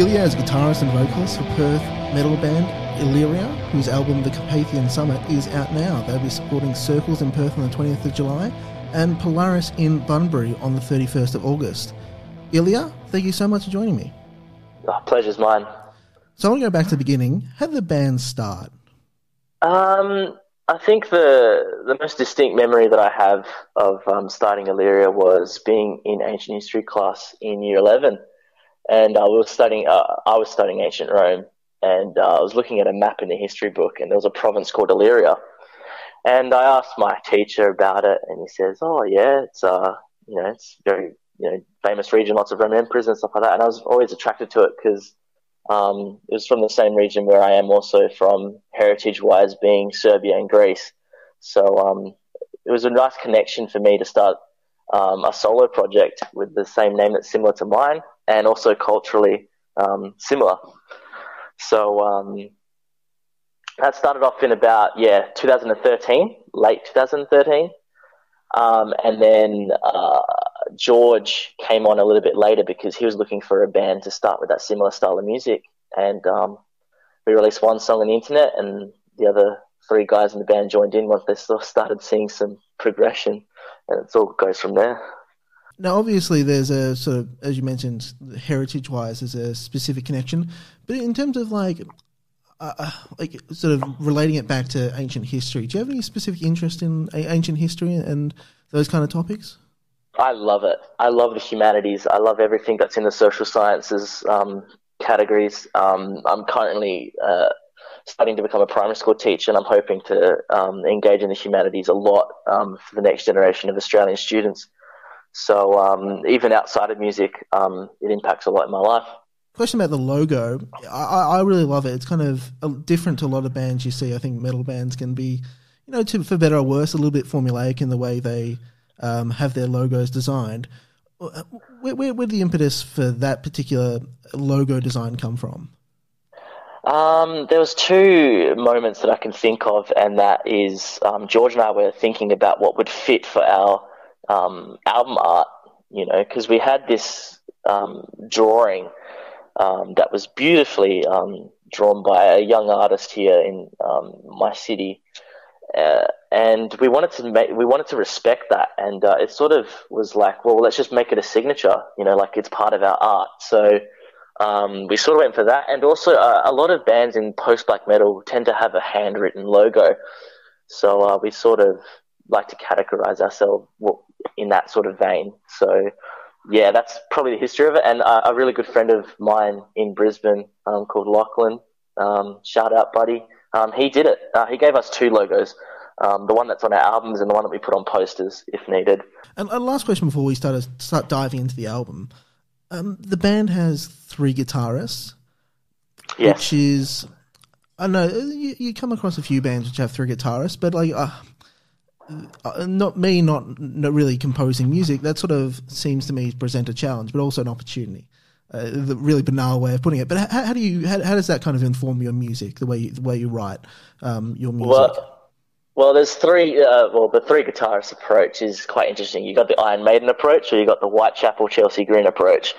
Ilija is guitarist and vocalist for Perth metal band Illyria, whose album The Carpathian Summit is out now. They'll be supporting Circles in Perth on the 20th of July and Polaris in Bunbury on the 31st of August. Ilija, thank you so much for joining me. Oh, pleasure's mine. So I want to go back to the beginning. How did the band start? I think the most distinct memory that I have of starting Illyria was being in ancient history class in year 11. And I was studying ancient Rome, and I was looking at a map in the history book, and there was a province called Illyria. And I asked my teacher about it, and he says, "Oh yeah, it's it's very famous region, lots of Roman emperors and stuff like that." And I was always attracted to it because it was from the same region where I am also from, heritage-wise, being Serbia and Greece. So it was a nice connection for me to start a solo project with the same name that's similar to mine, and also culturally similar. So that started off in about 2013, late 2013, and then George came on a little bit later because he was looking for a band to start with that similar style of music, and we released one song on the internet, and the other three guys in the band joined in once they sort of started seeing some progression, and it all goes from there. Now, obviously, there's a sort of, as you mentioned, heritage-wise, there's a specific connection. But in terms of like sort of relating it back to ancient history, do you have any specific interest in ancient history and those kind of topics? I love it. I love the humanities. I love everything that's in the social sciences categories. I'm currently studying to become a primary school teacher, and I'm hoping to engage in the humanities a lot for the next generation of Australian students. So even outside of music, it impacts a lot in my life. Question about the logo. I really love it. It's kind of different to a lot of bands you see. I think metal bands can be, for better or worse, a little bit formulaic in the way they have their logos designed. Where did the impetus for that particular logo design come from? There was two moments that I can think of, and that is George and I were thinking about what would fit for our album art, because we had this drawing that was beautifully drawn by a young artist here in my city, and we wanted to respect that, and it sort of was like, well, let's just make it a signature, like it's part of our art. So we sort of went for that, and also a lot of bands in post-black metal tend to have a handwritten logo, so we sort of like to categorize ourselves in that sort of vein. So yeah, that's probably the history of it. And a really good friend of mine in Brisbane called Lachlan, shout out buddy, he did it. He gave us two logos, the one that's on our albums and the one that we put on posters if needed. And last question before we start diving into the album. The band has three guitarists, yes. Which is, I know you come across a few bands which have three guitarists, but like not really composing music, that sort of seems to me to present a challenge, but also an opportunity. The really banal way of putting it. But how does that kind of inform your music, the way you write your music? Well, there's three. The three guitarist approach is quite interesting. You got the Iron Maiden approach, or you got the Whitechapel Chelsea Green approach.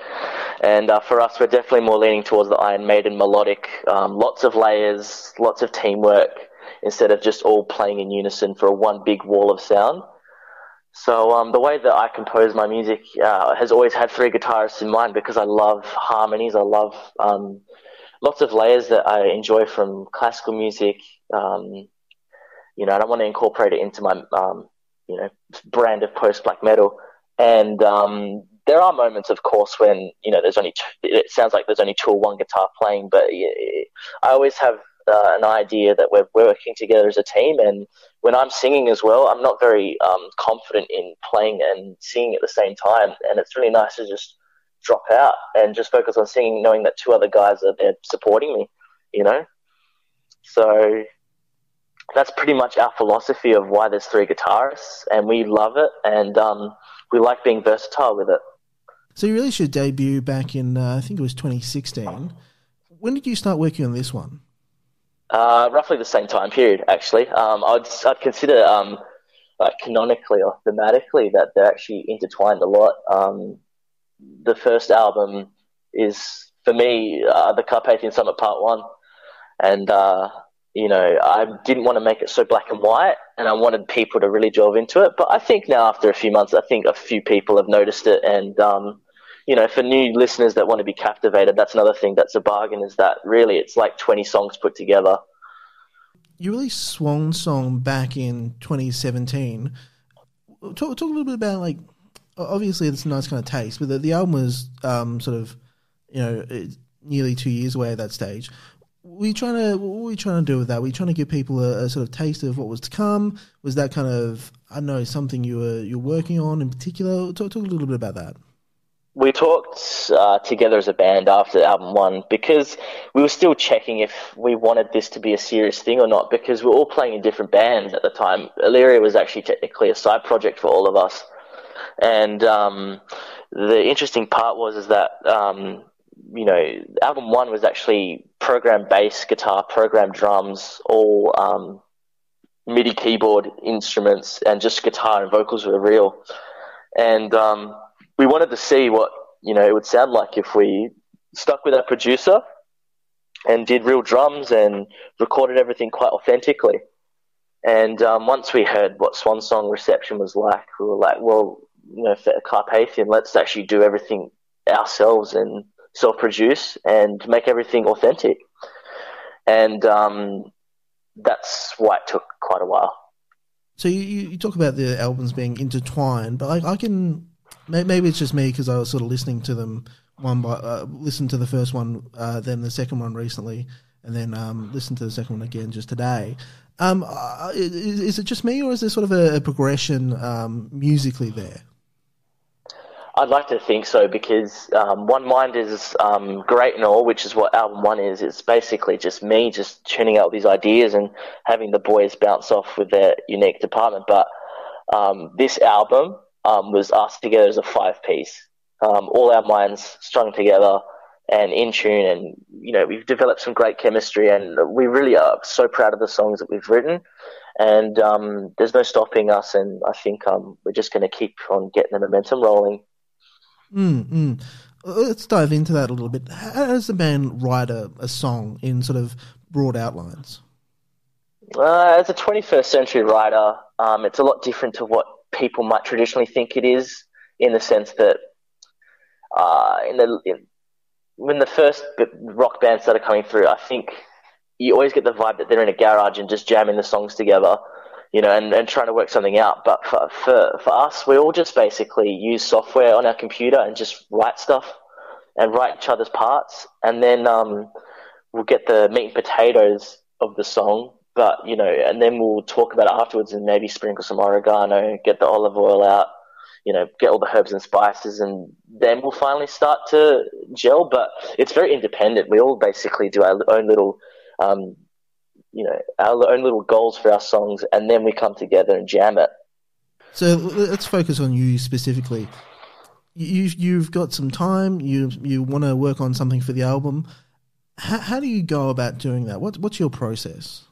And for us, we're definitely more leaning towards the Iron Maiden melodic. Lots of layers, lots of teamwork, instead of just all playing in unison for one big wall of sound. So the way that I compose my music has always had three guitarists in mind, because I love harmonies. I love lots of layers that I enjoy from classical music. And I want to incorporate it into my brand of post-black metal. And there are moments, of course, when, it sounds like there's only two or one guitar playing, but I always have an idea that we're working together as a team. And when I'm singing as well, I'm not very confident in playing and singing at the same time. And it's really nice to just drop out and just focus on singing, knowing that two other guys are there supporting me, So that's pretty much our philosophy of why there's three guitarists, and we love it, and we like being versatile with it. So you released your debut back in, I think it was 2016. When did you start working on this one? Roughly the same time period, actually. I'd consider canonically or thematically that they're actually intertwined a lot. The first album is, for me, the Carpathian Summit Part 1, and I didn't want to make it so black and white, and I wanted people to really delve into it. But I think now, after a few months, I think a few people have noticed it. And, for new listeners that want to be captivated, that's another thing that's a bargain, is that really it's like 20 songs put together. You released Swansong back in 2017. Talk a little bit about, obviously it's a nice kind of taste, but the album was nearly 2 years away at that stage. What were you trying to do with that? Were you trying to give people a sort of taste of what was to come? Was that kind of, I don't know, something you're working on in particular? Talk a little bit about that. We talked together as a band after album 1, because we were still checking if we wanted this to be a serious thing or not, because we were all playing in different bands at the time. Illyria was actually technically a side project for all of us. And the interesting part was that album 1 was actually program bass, guitar, program drums, all MIDI keyboard instruments, and just guitar and vocals were real. And we wanted to see what it would sound like if we stuck with our producer and did real drums and recorded everything quite authentically. And once we heard what Swansong reception was like, we were like, well, for Carpathian, let's actually do everything ourselves and self-produce and make everything authentic. And that's why it took quite a while. So you talk about the albums being intertwined, but I can, maybe it's just me because I was sort of listening to them listened to the first one, then the second one recently, and then listened to the second one again just today. Is it just me, or is there sort of a progression musically there? I'd like to think so, because One Mind is great and all, which is what album 1 is. It's basically just me just tuning out these ideas and having the boys bounce off with their unique department. But this album was us together as a 5-piece, all our minds strung together and in tune, and we've developed some great chemistry, and we really are so proud of the songs that we've written. And there's no stopping us, and I think we're just going to keep on getting the momentum rolling. Let's dive into that a little bit. How does the band write a song in sort of broad outlines? As a 21st century writer, it's a lot different to what people might traditionally think it is, in the sense that when the first rock bands started coming through, I think you always get the vibe that they're in a garage and just jamming the songs together, and trying to work something out. But for us, we all just basically use software on our computer and just write stuff and write each other's parts. And then we'll get the meat and potatoes of the song, and then we'll talk about it afterwards and maybe sprinkle some oregano, get the olive oil out, get all the herbs and spices, and then we'll finally start to gel. But it's very independent. We all basically do our own little our own little goals for our songs, and then we come together and jam it. So let's focus on you specifically. You've got some time. You want to work on something for the album. How do you go about doing that? What's your process?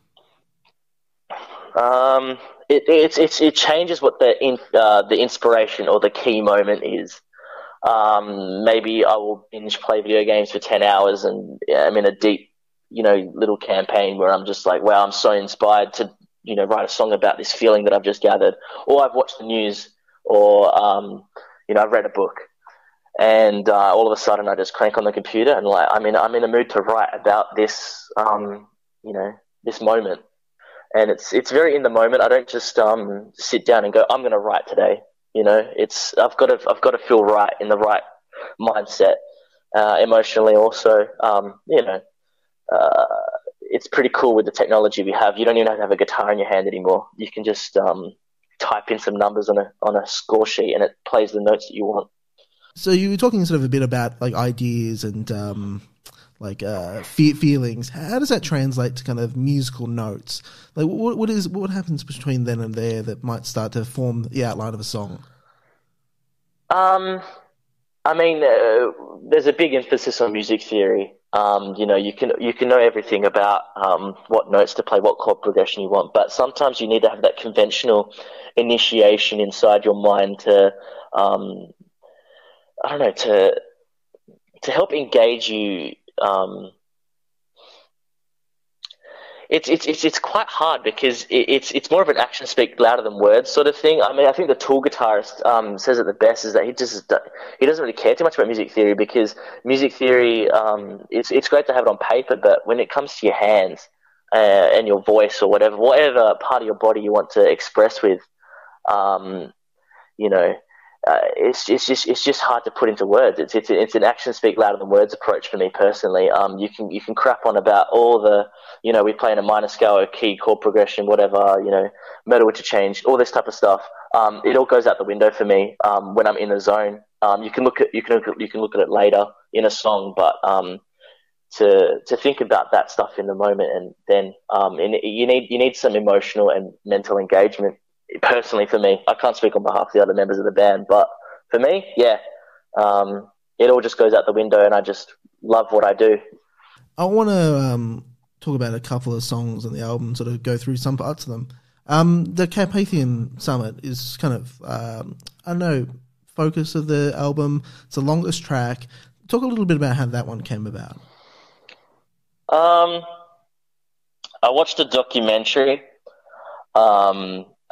It changes what the inspiration or the key moment is. Maybe I will binge play video games for 10 hours and I'm in a deep little campaign where I'm just like, wow, I'm so inspired to, write a song about this feeling that I've just gathered. Or I've watched the news, or, I've read a book, and all of a sudden I just crank on the computer and I'm in a mood to write about this, this moment. And it's very in the moment. I don't just sit down and go, I'm going to write today. I've got to feel right in the right mindset, emotionally also. It's pretty cool with the technology we have. You don't even have to have a guitar in your hand anymore. You can just type in some numbers on a score sheet, and it plays the notes that you want. So you were talking sort of a bit about like ideas and feelings. How does that translate to kind of musical notes? Like what happens between then and there that might start to form the outline of a song? I mean, there's a big emphasis on music theory. You can know everything about what notes to play, what chord progression you want, but sometimes you need to have that conventional initiation inside your mind to, I don't know, to help engage you. It's quite hard because it's more of an action speak louder than words sort of thing. I mean, I think the Tool guitarist says it the best, is that he doesn't really care too much about music theory, because music theory, it's great to have it on paper, but when it comes to your hands and your voice or whatever part of your body you want to express with, you know, it's just hard to put into words. It's an action speak louder than words approach for me personally. You can crap on about all the, we play in a minor scale, a key, chord progression, whatever, metal interchange, all this type of stuff. It all goes out the window for me when I'm in the zone. You can look at it later in a song, but to think about that stuff in the moment, and then you need some emotional and mental engagement. Personally, for me, I can't speak on behalf of the other members of the band, but for me, yeah, it all just goes out the window, and I just love what I do. I want to talk about a couple of songs on the album, sort of go through some parts of them. The Carpathian Summit is kind of, focus of the album. It's the longest track. Talk a little bit about how that one came about. I watched a documentary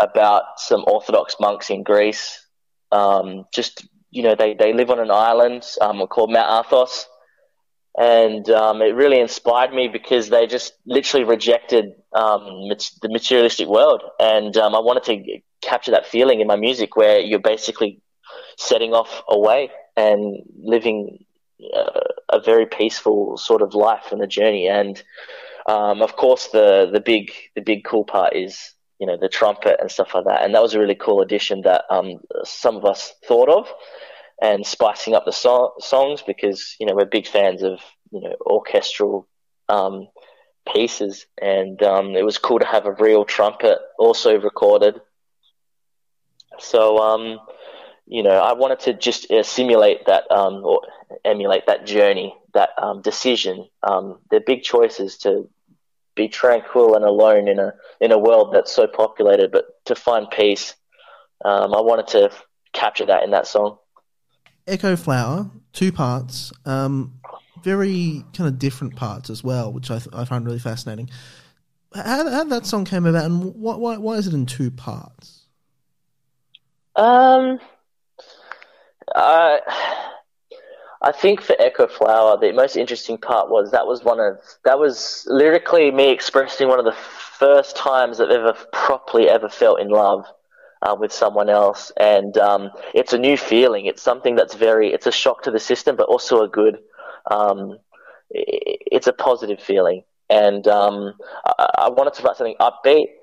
about some Orthodox monks in Greece. They live on an island called Mount Athos, and it really inspired me because they just literally rejected the materialistic world, and I wanted to capture that feeling in my music, where you're basically setting off away and living a very peaceful sort of life and a journey. And of course, the big cool part is the trumpet and stuff like that. And that was a really cool addition that some of us thought of, and spicing up the songs, because we're big fans of orchestral pieces, and it was cool to have a real trumpet also recorded. So I wanted to just simulate that or emulate that journey, that decision. They're big choices, to be tranquil and alone in a world that's so populated, but to find peace. I wanted to capture that in that song. Echo Flower, 2 parts, very kind of different parts as well, which I find really fascinating. How that song came about, and why is it in 2 parts? I think for Echo Flower, the most interesting part was that was lyrically me expressing one of the first times I've ever properly felt in love with someone else, and it's a new feeling. It's something that's it's a shock to the system, but also a good. It's a positive feeling, and I wanted to write something upbeat.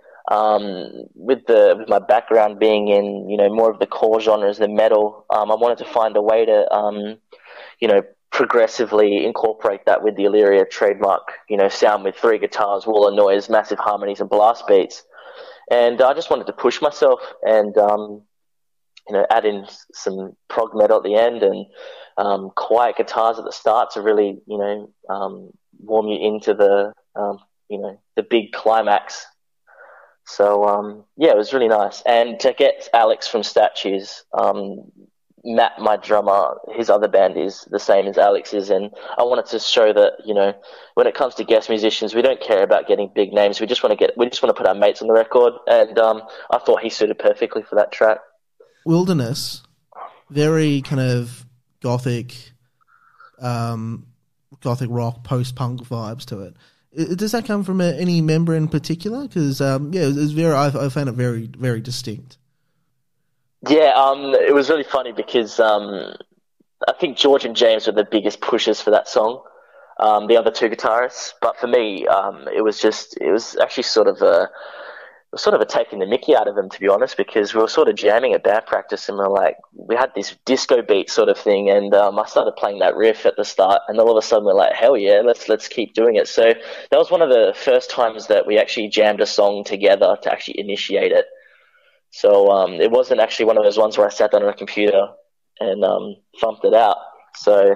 With my background being in more of the core genres than metal, I wanted to find a way to progressively incorporate that with the Illyria trademark sound, with 3 guitars, wall of noise, massive harmonies, and blast beats. And I just wanted to push myself and add in some prog metal at the end, and quiet guitars at the start to really warm you into the big climax. So it was really nice. And to get Alex from Statues, Matt, my drummer, his other band is the same as Alex's, and I wanted to show that when it comes to guest musicians, we don't care about getting big names. We just want to put our mates on the record, and I thought he suited perfectly for that track. Wilderness, very kind of gothic rock, post-punk vibes to it. Does that come from any member in particular? Because I found it very, very distinct. Yeah, it was really funny because I think George and James were the biggest pushers for that song, the other two guitarists. But for me, it was actually sort of a taking the mickey out of them, to be honest, because we were sort of jamming at band practice and we had this disco beat sort of thing, and I started playing that riff at the start, and all of a sudden we're like, hell yeah, let's keep doing it. So that was one of the first times that we actually jammed a song together to actually initiate it. So it wasn't actually one of those ones where I sat down on a computer and thumped it out. So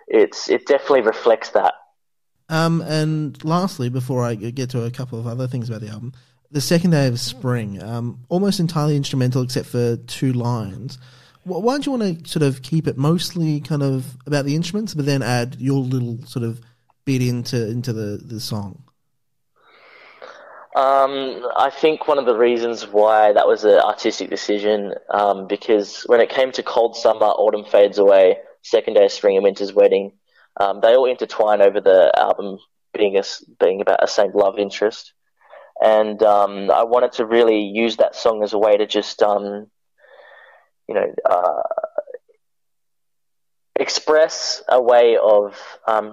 it definitely reflects that. And lastly, before I get to a couple of other things about the album, the second day of spring, almost entirely instrumental except for two lines. Why don't you want to sort of keep it mostly kind of about the instruments, but then add your little sort of bit into the song? I think one of the reasons why that was an artistic decision, because when it came to Cold Summer, Autumn Fades Away, Second Day of Spring and Winter's Wedding, they all intertwine over the album being about a same love interest. And I wanted to really use that song as a way to just, express a way of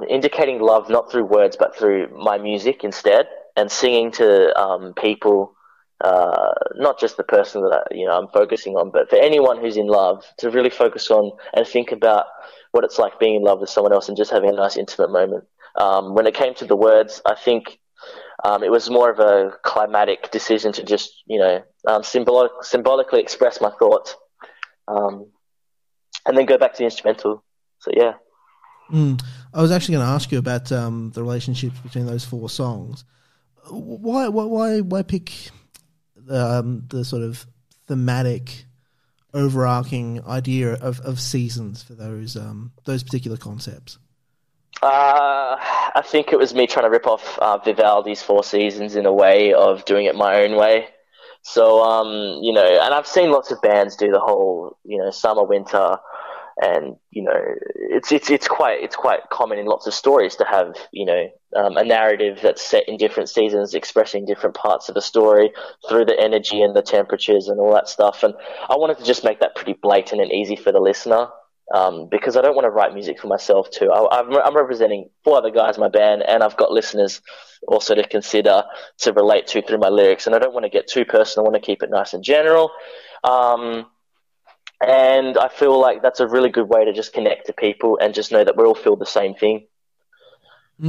indicating love not through words but through my music instead, and singing to people, not just the person that I'm focusing on, but for anyone who's in love, to really focus on and think about what it's like being in love with someone else and just having a nice intimate moment. When it came to the words, I think it was more of a climatic decision to just, symbolically express my thoughts, and then go back to the instrumental. So, yeah. I was actually going to ask you about the relationships between those four songs. Why pick the sort of thematic, overarching idea of seasons for those particular concepts? I think it was me trying to rip off Vivaldi's Four Seasons in a way of doing it my own way. So, and I've seen lots of bands do the whole, summer, winter, and it's quite common in lots of stories to have a narrative that's set in different seasons, expressing different parts of a story through the energy and the temperatures and all that stuff. And I wanted to just make that pretty blatant and easy for the listener. Because I don't want to write music for myself too. I'm representing four other guys in my band, and I've got listeners also to consider, to relate to through my lyrics. And I don't want to get too personal. I want to keep it nice and general. And I feel like that's a really good way to just connect to people and just know that we all feel the same thing. I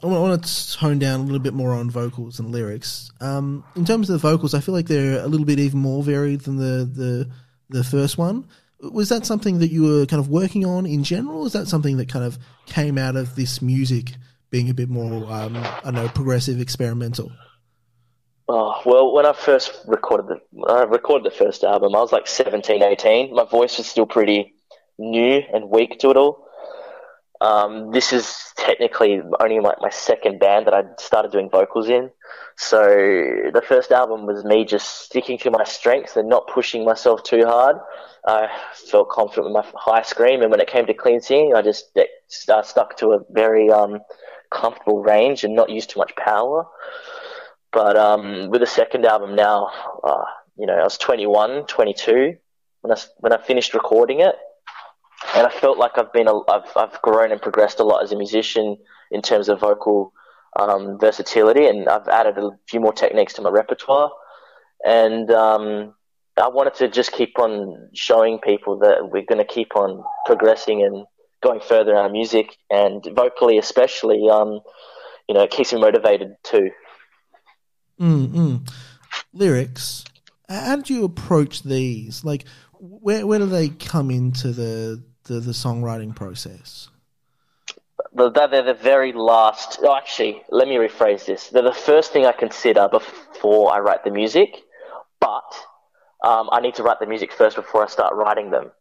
want to hone down a little bit more on vocals and lyrics. In terms of the vocals, I feel like they're a little bit even more varied than the first one. Was that something that you were kind of working on in general? Or is that something that kind of came out of this music being a bit more, progressive, experimental? Oh, well, when I first recorded the first album, I was like 17, 18. My voice was still pretty new and weak to it all. This is technically only like my second band that I started doing vocals in. So the first album was me just sticking to my strengths and not pushing myself too hard. I felt confident with my high scream, and when it came to clean singing, I just stuck to a very comfortable range and not use too much power. But with the second album now, I was 21, 22 when I finished recording it, and I felt like I've grown and progressed a lot as a musician in terms of vocal versatility, and I've added a few more techniques to my repertoire. And I wanted to just keep on showing people that we're going to keep on progressing and going further in our music, and vocally especially, it keeps me motivated too. Lyrics. How did you approach these? Like, where do they come into the songwriting process? They're the very last. Oh, actually, let me rephrase this. They're the first thing I consider before I write the music, but I need to write the music first before I start writing them,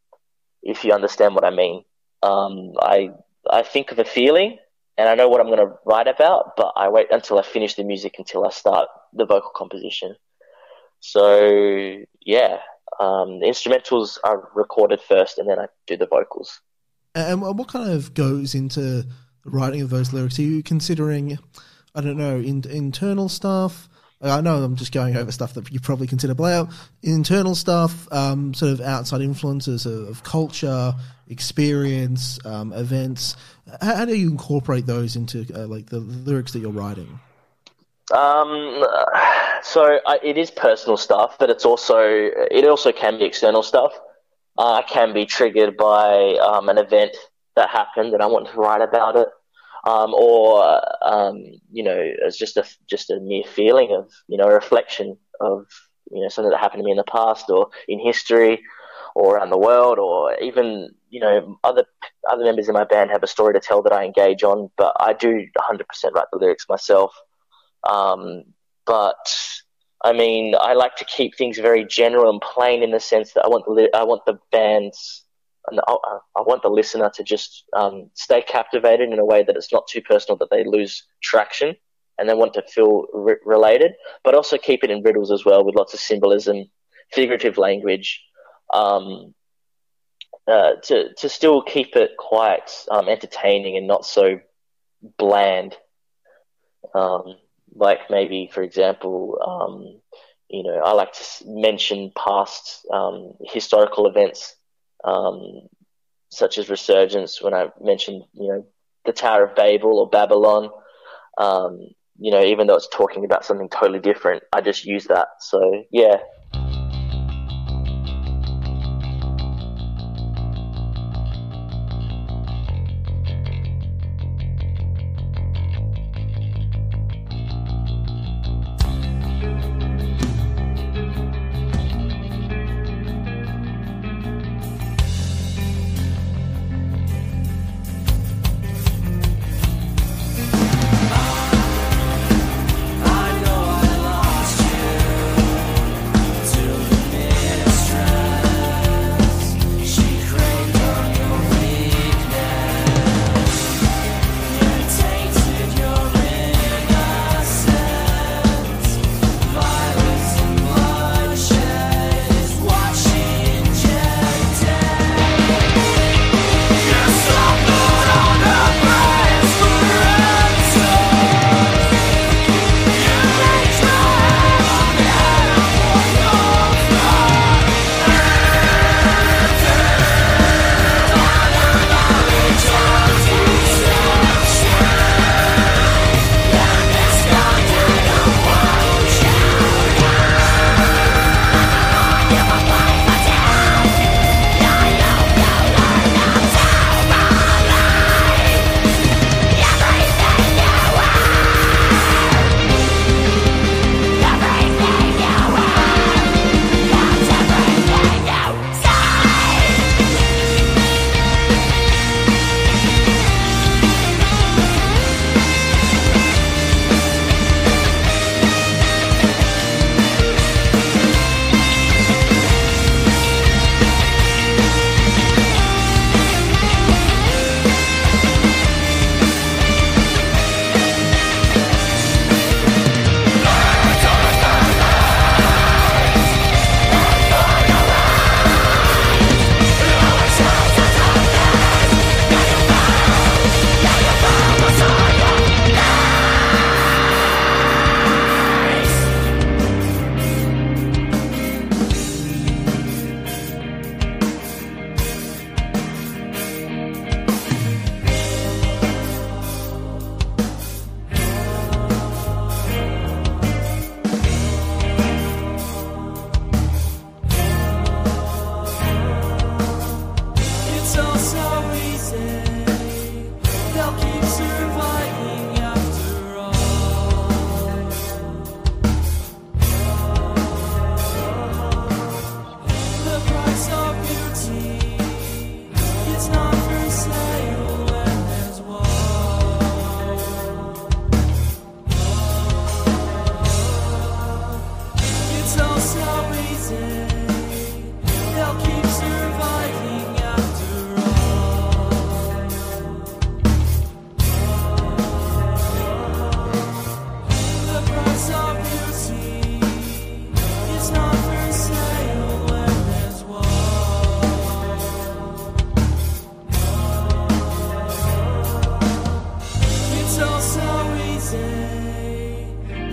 if you understand what I mean. I think of a feeling, and I know what I'm going to write about, but I wait until I finish the music until I start the vocal composition. So, yeah, the instrumentals are recorded first, and then I do the vocals. And what kind of goes into the writing of those lyrics? Are you considering, I don't know, internal stuff, I know I'm just going over stuff that you probably consider, but internal stuff, sort of outside influences of culture, experience, events. How do you incorporate those into like the lyrics that you're writing? It is personal stuff, but it also can be external stuff. I can be triggered by an event that happened and I want to write about it. It's just a mere feeling of, a reflection of, something that happened to me in the past or in history or around the world, or even, other members in my band have a story to tell that I engage on, but I do 100% write the lyrics myself. But I mean, I like to keep things very general and plain in the sense that I want the bands, and I want the listener to just stay captivated in a way that it's not too personal, that they lose traction, and they want to feel related, but also keep it in riddles as well, with lots of symbolism, figurative language, to still keep it quite entertaining and not so bland. Like maybe, for example, I like to mention past historical events, such as Resurgence, when I mentioned, the Tower of Babel or Babylon, even though it's talking about something totally different, I just use that. So, yeah.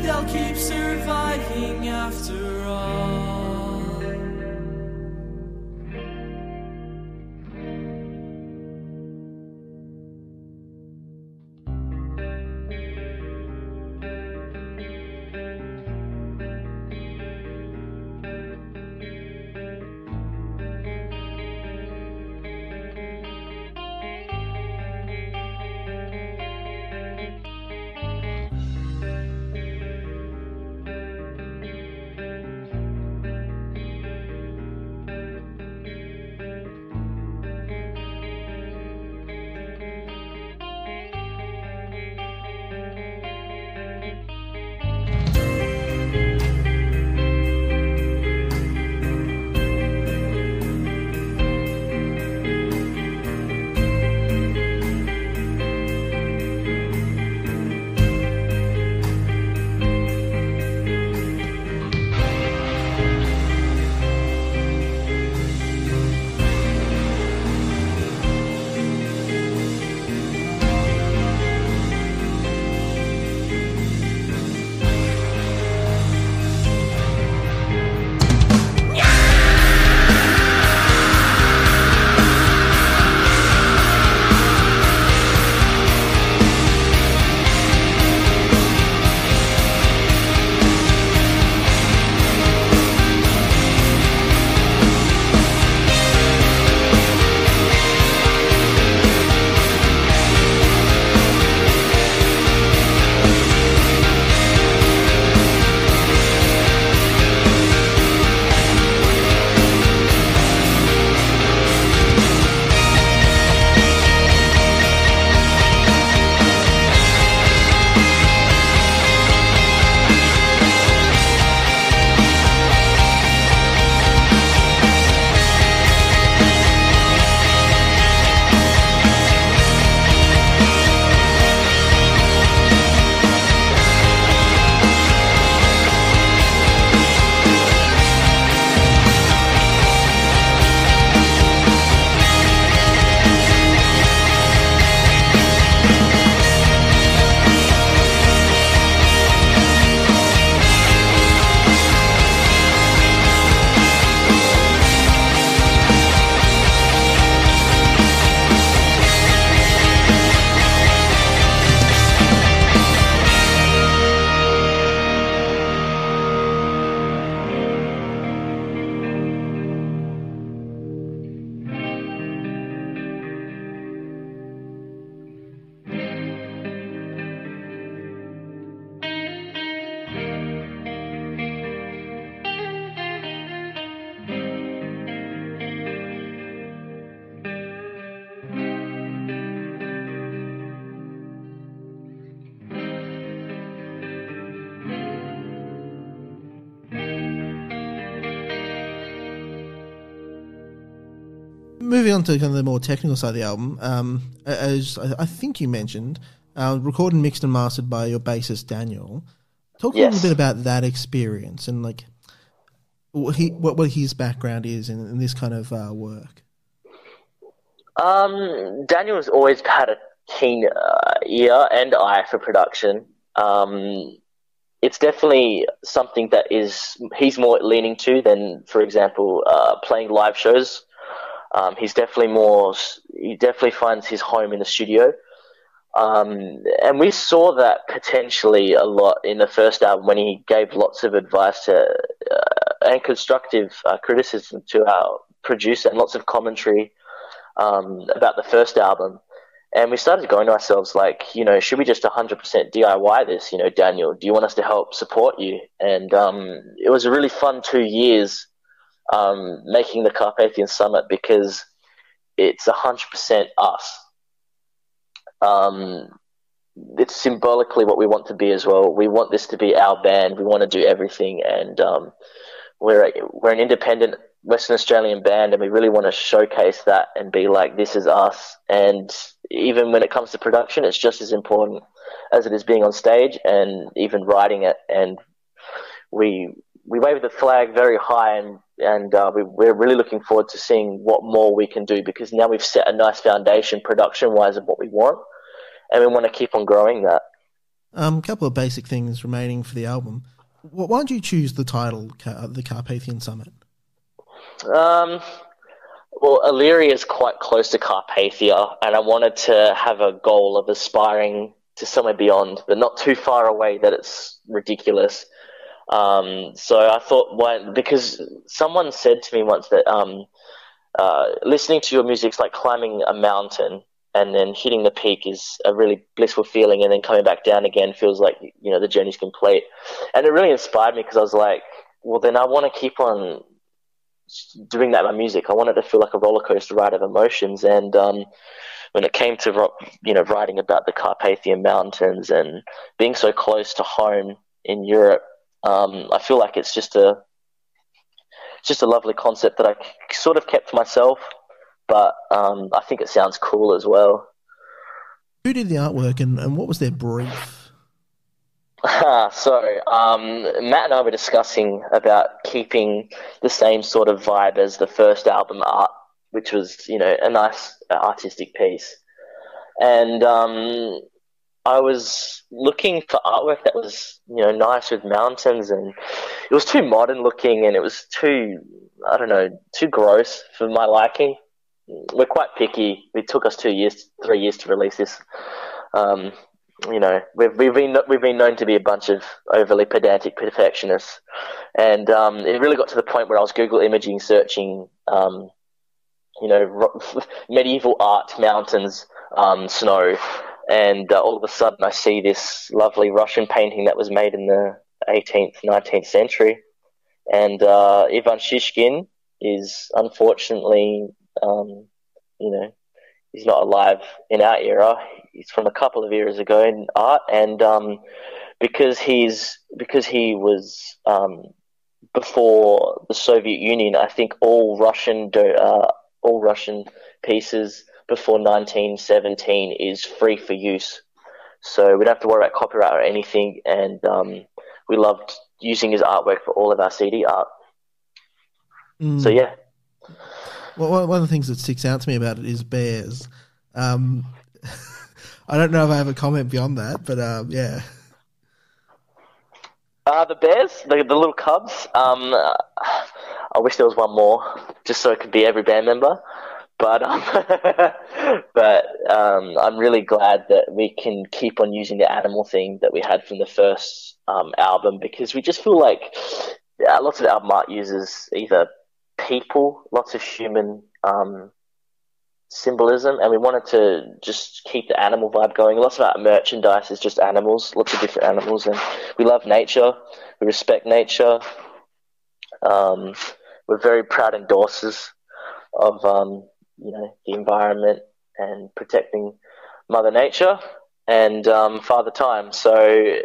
they'll keep surviving after all. Moving on to kind of the more technical side of the album, as I think you mentioned, recorded, mixed, and mastered by your bassist Daniel. Talk a little bit about that experience and like what his background is in this kind of work. Daniel's always had a keen ear and eye for production. It's definitely something that he's more leaning to than, for example, playing live shows. He definitely finds his home in the studio. And we saw that potentially a lot in the first album when he gave lots of advice and constructive criticism to our producer and lots of commentary about the first album. And we started going to ourselves like, should we just 100% DIY this? Daniel, do you want us to help support you? And it was a really fun 2 years making the Carpathian Summit because it's 100% us. It's symbolically what we want to be as well. We want this to be our band. We want to do everything, and we're an independent Western Australian band, and we really want to showcase that and be like, this is us. And even when it comes to production, it's just as important as it is being on stage and even writing it. And we wave the flag very high, and we're really looking forward to seeing what more we can do, because now we've set a nice foundation production-wise of what we want, and we want to keep on growing that. Couple of basic things remaining for the album. Why did you choose the title, The Carpathian Summit? Well, Illyria is quite close to Carpathia, and I wanted to have a goal of aspiring to somewhere beyond, but not too far away that it's ridiculous. So I thought, because someone said to me once that listening to your music is like climbing a mountain, and then hitting the peak is a really blissful feeling, and then coming back down again feels like, the journey's complete. And it really inspired me, because I was like, well, then I want to keep on doing that in my music. I want it to feel like a roller coaster ride of emotions. And when it came to writing about the Carpathian Mountains and being so close to home in Europe, I feel like it's just a lovely concept that I sort of kept to myself, but I think it sounds cool as well. Who did the artwork, and what was their brief? So Matt and I were discussing about keeping the same sort of vibe as the first album art, which was, a nice artistic piece. And I was looking for artwork that was, nice with mountains, and it was too modern looking, and it was too gross for my liking. We're quite picky. It took us 3 years to release this. We've been known to be a bunch of overly pedantic perfectionists, and it really got to the point where I was Google imaging, searching, medieval art, mountains, snow, and all of a sudden I see this lovely Russian painting that was made in the 18th, 19th century, and Ivan Shishkin is unfortunately, he's not alive in our era. He's from a couple of eras ago in art, and because he was before the Soviet Union, I think all Russian pieces before 1917 is free for use, so we don't have to worry about copyright or anything. And we loved using his artwork for all of our CD art. So yeah. Well, one of the things that sticks out to me about it is bears. I don't know if I have a comment beyond that, but yeah. The bears, the little cubs. I wish there was one more, just so it could be every band member. But I'm really glad that we can keep on using the animal theme that we had from the first album, because we just feel like lots of album art uses either people, lots of human symbolism, and we wanted to just keep the animal vibe going. Lots of our merchandise is just animals, lots of different animals, and we love nature, we respect nature. We're very proud endorsers of the environment and protecting Mother Nature and Father Time. So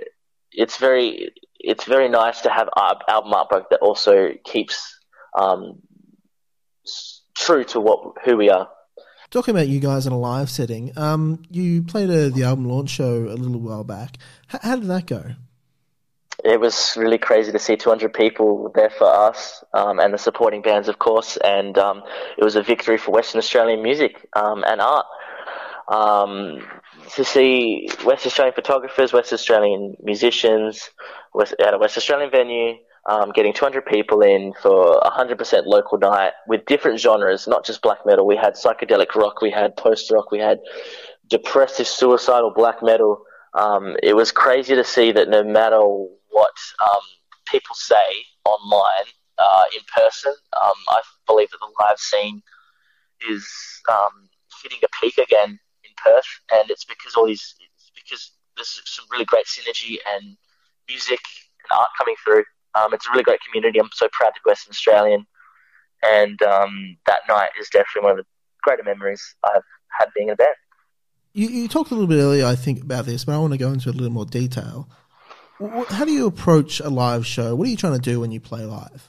it's very nice to have album artwork that also keeps true to who we are. Talking about you guys in a live setting, you played the album launch show a little while back. How did that go? It was really crazy to see 200 people there for us, and the supporting bands, of course, and it was a victory for Western Australian music and art. To see West Australian photographers, West Australian musicians at a West Australian venue, getting 200 people in for 100% local night with different genres, not just black metal. We had psychedelic rock, we had post-rock, we had depressive, suicidal black metal. It was crazy to see that no matter what people say online, in person, I believe that the live scene is hitting a peak again in Perth, and it's because there's some really great synergy and music and art coming through. It's a really great community. I'm so proud to be Western Australian, and that night is definitely one of the greater memories I've had being in a band. You talked a little bit earlier, I think, about this, but I want to go into a little more detail. How do you approach a live show? What are you trying to do when you play live?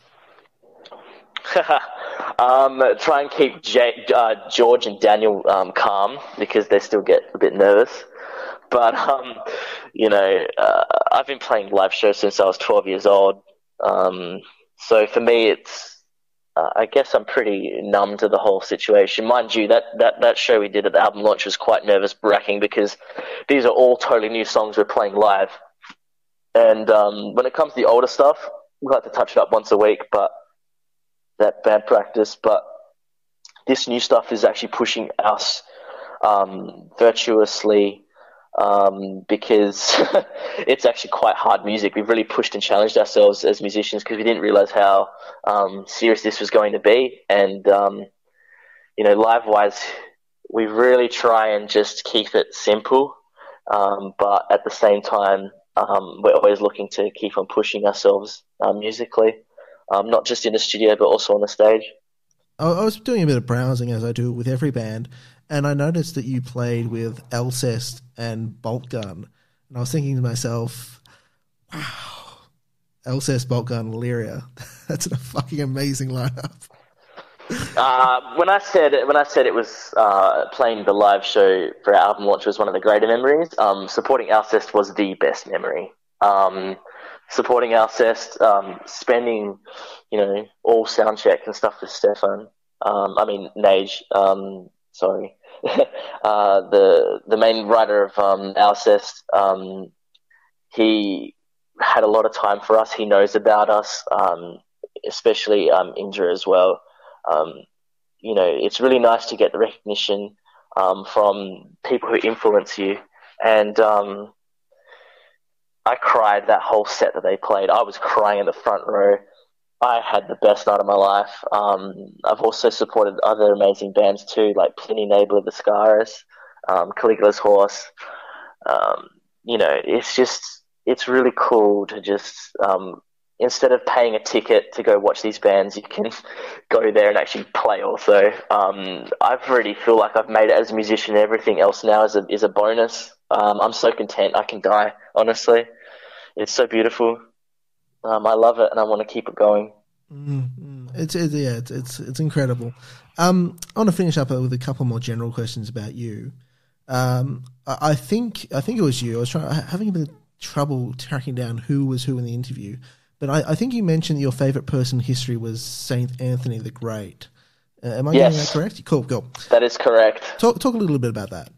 Try and keep George and Daniel calm, because they still get a bit nervous. But, I've been playing live shows since I was 12 years old. So for me, it's I guess I'm pretty numb to the whole situation. Mind you, that show we did at the album launch was quite nervous-wracking because these are all totally new songs we're playing live. And when it comes to the older stuff, we like to touch it up once a week, but that band practice. But this new stuff is actually pushing us virtuously because it's actually quite hard music. We've really pushed and challenged ourselves as musicians because we didn't realize how serious this was going to be. And, live-wise, we really try and just keep it simple, but at the same time, we're always looking to keep on pushing ourselves musically, not just in the studio, but also on the stage. I was doing a bit of browsing, as I do with every band, and I noticed that you played with Alcest and Bolt Gun. And I was thinking to myself, wow, Alcest, Bolt Gun, Illyria. That's a fucking amazing lineup. When I said it was playing the live show for our album launch was one of the greater memories. Supporting Alcest was the best memory. Supporting Alcest, spending, all sound check and stuff with Stefan. Nage. Sorry. The main writer of Alcest. He had a lot of time for us. He knows about us, especially Indra as well. It's really nice to get the recognition from people who influence you. And I cried that whole set that they played. I was crying in the front row. I had the best night of my life. I've also supported other amazing bands too, like Pliny Neighbor, the Scaris, Caligula's Horse. It's really cool to just, instead of paying a ticket to go watch these bands, you can go there and actually play also. I really feel like I've made it as a musician. Everything else now is a bonus. I'm so content I can die, honestly. It's so beautiful. I love it, and I want to keep it going. It's incredible. I want to finish up with a couple more general questions about you. I think it was you. I was having a bit of trouble tracking down who was who in the interview, but I think you mentioned your favourite person in history was Saint Anthony the Great. Am I getting that correct? Cool. That is correct. Talk a little bit about that.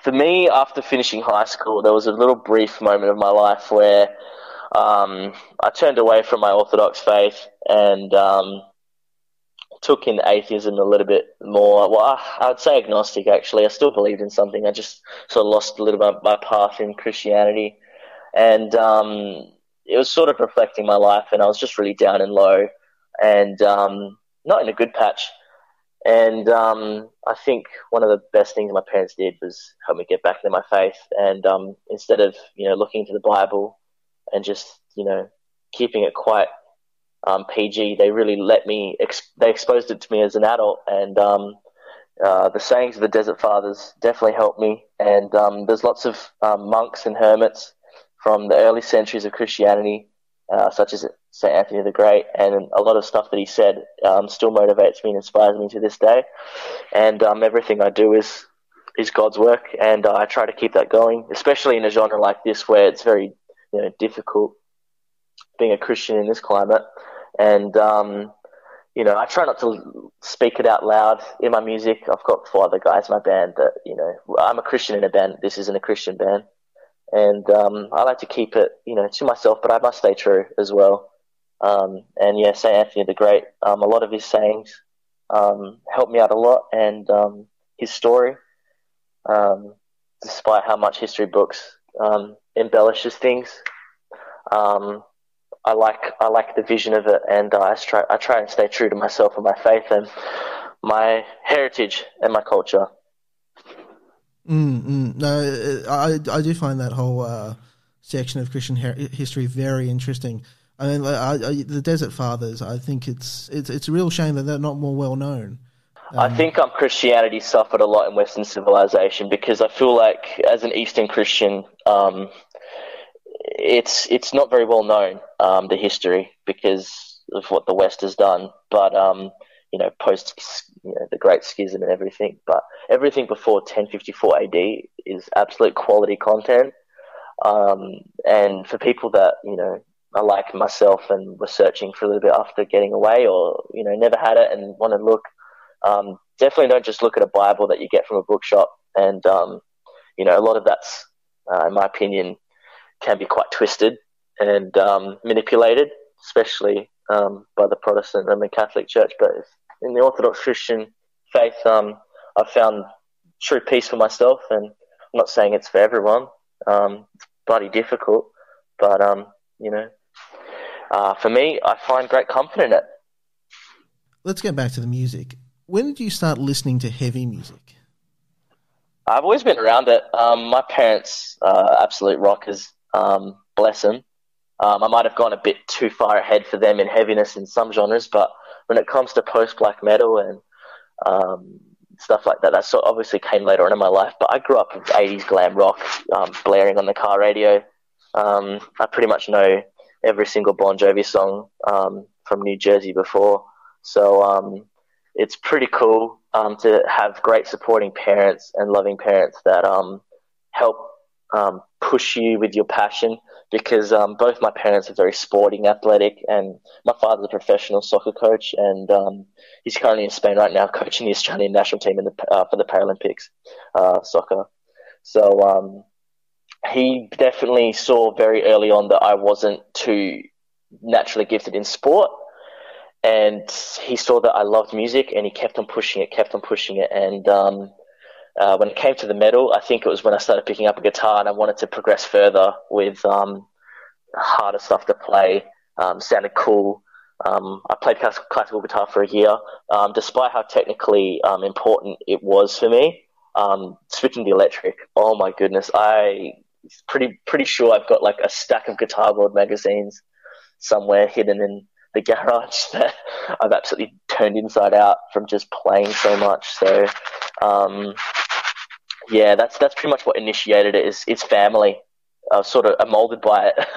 For me, after finishing high school, there was a little brief moment of my life where I turned away from my Orthodox faith and took in atheism a little bit more. Well, I would say agnostic, actually. I still believed in something. I just sort of lost a little bit of my path in Christianity. And it was sort of reflecting my life, and I was just really down and low and not in a good patch. And I think one of the best things my parents did was help me get back into my faith. And instead of, looking into the Bible and just, keeping it quite PG, they really let me, they exposed it to me as an adult. And the sayings of the Desert Fathers definitely helped me. And there's lots of monks and hermits from the early centuries of Christianity, such as St. Anthony the Great, and a lot of stuff that he said still motivates me and inspires me to this day. And everything I do is God's work, and I try to keep that going, especially in a genre like this where it's very difficult being a Christian in this climate. And I try not to speak it out loud in my music. I've got 4 other guys in my band that I'm a Christian in a band. This isn't a Christian band. And I like to keep it, to myself, but I must stay true as well. St. Anthony the Great, a lot of his sayings helped me out a lot, and his story, despite how much history books embellishes things, I like the vision of it, and I try and stay true to myself and my faith and my heritage and my culture. No, I do find that whole section of Christian history very interesting. I mean, the Desert Fathers, I think it's a real shame that they're not more well known. I think Christianity suffered a lot in Western civilization because I feel like as an Eastern Christian, it's not very well known, the history, because of what the West has done. But post the Great Schism and everything, but everything before 1054 AD is absolute quality content. And for people that I like myself and was searching for a little bit after getting away, or never had it and want to look. Definitely don't just look at a Bible that you get from a bookshop, and a lot of that's, in my opinion, can be quite twisted and manipulated, especially by the Protestant Roman Catholic Church. But in the Orthodox Christian faith, I've found true peace for myself, and I'm not saying it's for everyone. It's bloody difficult, but for me, I find great comfort in it. Let's get back to the music. When did you start listening to heavy music? I've always been around it. My parents are absolute rockers, bless them. I might have gone a bit too far ahead for them in heaviness in some genres, but when it comes to post-black metal and stuff like that, that obviously came later on in my life. But I grew up with 80s glam rock blaring on the car radio. I pretty much know every single Bon Jovi song from New Jersey before. So it's pretty cool to have great supporting parents and loving parents that help push you with your passion, because both my parents are very sporting, athletic, and my father's a professional soccer coach, and he's currently in Spain right now coaching the Australian national team for the Paralympics soccer. So he definitely saw very early on that I wasn't too naturally gifted in sport, and he saw that I loved music, and he kept on pushing it. And when it came to the metal, I think it was when I started picking up a guitar and I wanted to progress further with harder stuff to play. Sounded cool. I played classical guitar for a year. Despite how technically important it was for me, switching to electric, oh my goodness, I'm pretty sure I've got like a stack of Guitar World magazines somewhere hidden in the garage that I've absolutely turned inside out from just playing so much. So yeah, that's pretty much what initiated it. It's family. Sort of molded by it.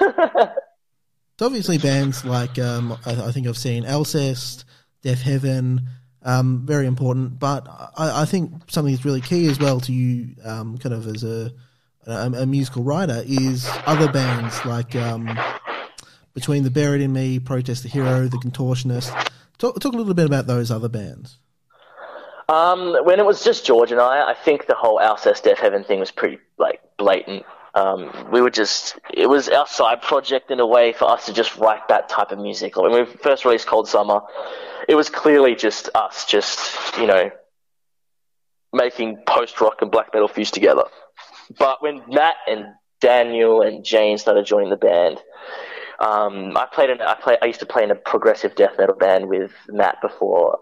So obviously bands like I think I've seen Alcest, Deaf Heaven, very important. But I think something that's really key as well to you, kind of as a musical writer, is other bands like Between the Buried in Me, Protest the Hero, The Contortionist. Talk a little bit about those other bands. When it was just George and I think the whole Alcest Deaf Heaven thing was pretty blatant. It was our side project in a way for us to just write that type of music. When we first released Cold Summer, it was clearly just us, making post-rock and black metal fuse together. But when Matt and Daniel and Jane started joining the band, I used to play in a progressive death metal band with Matt before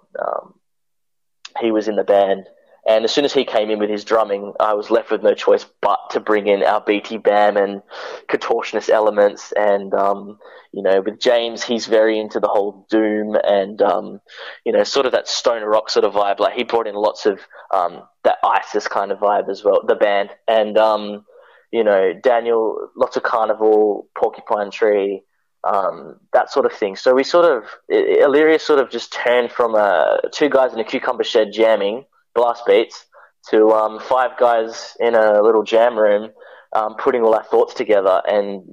he was in the band. And as soon as he came in with his drumming, I was left with no choice but to bring in our BT Bam and contortionist elements. And, with James, he's very into the whole doom and, sort of that stoner rock sort of vibe. Like, he brought in lots of that ISIS kind of vibe as well, the band. And, Daniel, lots of Carnival, Porcupine Tree, that sort of thing. So we Illyria sort of just turned from two guys in a cucumber shed jamming blast beats to 5 guys in a little jam room putting all our thoughts together and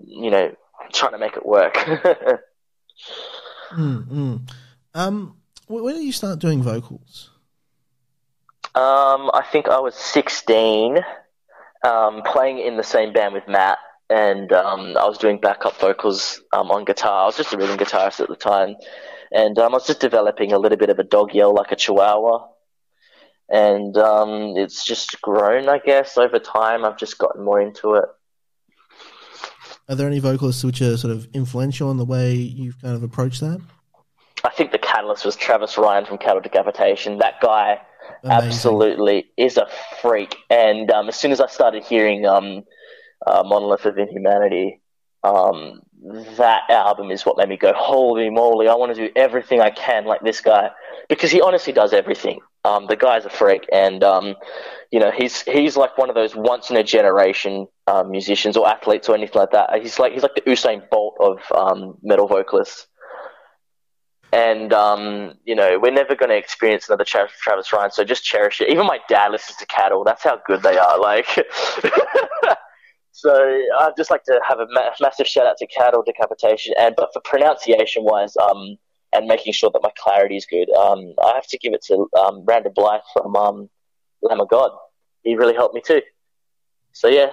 trying to make it work. When did you start doing vocals? I think I was 16, playing in the same band with Matt, and I was doing backup vocals on guitar. I was just a rhythm guitarist at the time, and I was just developing a little bit of a dog yell like a chihuahua. And it's just grown, I guess, over time. I've just gotten more into it. Are there any vocalists which are sort of influential in the way you've kind of approached that? I think the catalyst was Travis Ryan from Cattle Decapitation. That guy absolutely is a freak. And as soon as I started hearing Monolith of Inhumanity, that album is what made me go, holy moly, I want to do everything I can like this guy. Because he honestly does everything. The guy's a freak, and he's like one of those once in a generation musicians or athletes or anything like that. He's like the Usain Bolt of metal vocalists. And we're never going to experience another Travis Ryan, so just cherish it. Even my dad listens to Cattle. That's how good they are. Like, So I'd just like to have a massive shout out to Cattle Decapitation, but for pronunciation wise, and making sure that my clarity is good, I have to give it to Randall Blythe from Lamb of God. He really helped me too. So yeah,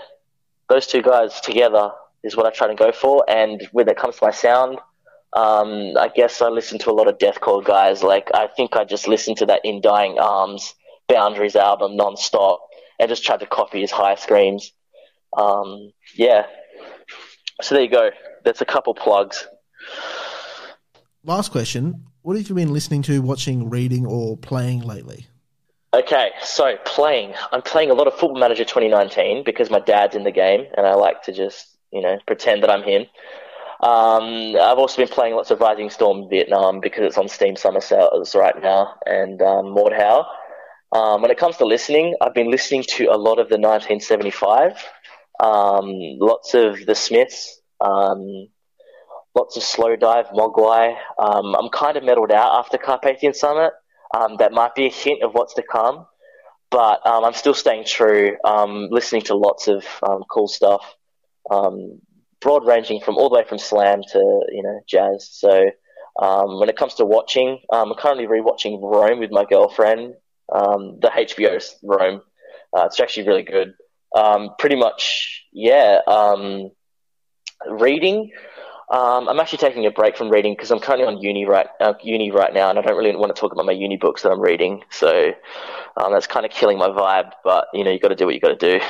those two guys together is what I try to go for. And when it comes to my sound, I guess I listen to a lot of deathcore guys. Like I think I just listened to that In Dying Arms Boundaries album non-stop and just tried to copy his high screams. Yeah. So there you go. That's a couple plugs. Last question. What have you been listening to, watching, reading, or playing lately? Okay, so playing. I'm playing a lot of Football Manager 2019 because my dad's in the game and I like to just, pretend that I'm him. I've also been playing lots of Rising Storm Vietnam because it's on Steam Summer Sales right now, and Mordhau. When it comes to listening, I've been listening to a lot of the 1975, lots of the Smiths, lots of Slow Dive, Mogwai. I'm kind of metaled out after Carpathian Summit. That might be a hint of what's to come, but I'm still staying true, listening to lots of cool stuff, broad ranging from all the way from slam to jazz. So when it comes to watching, I'm currently rewatching Rome with my girlfriend, the HBO Rome. It's actually really good. Pretty much, yeah. Reading. I'm actually taking a break from reading because I'm currently on uni right now, and I don't really want to talk about my uni books that I'm reading. So that's kind of killing my vibe. But you got to do what you got to do.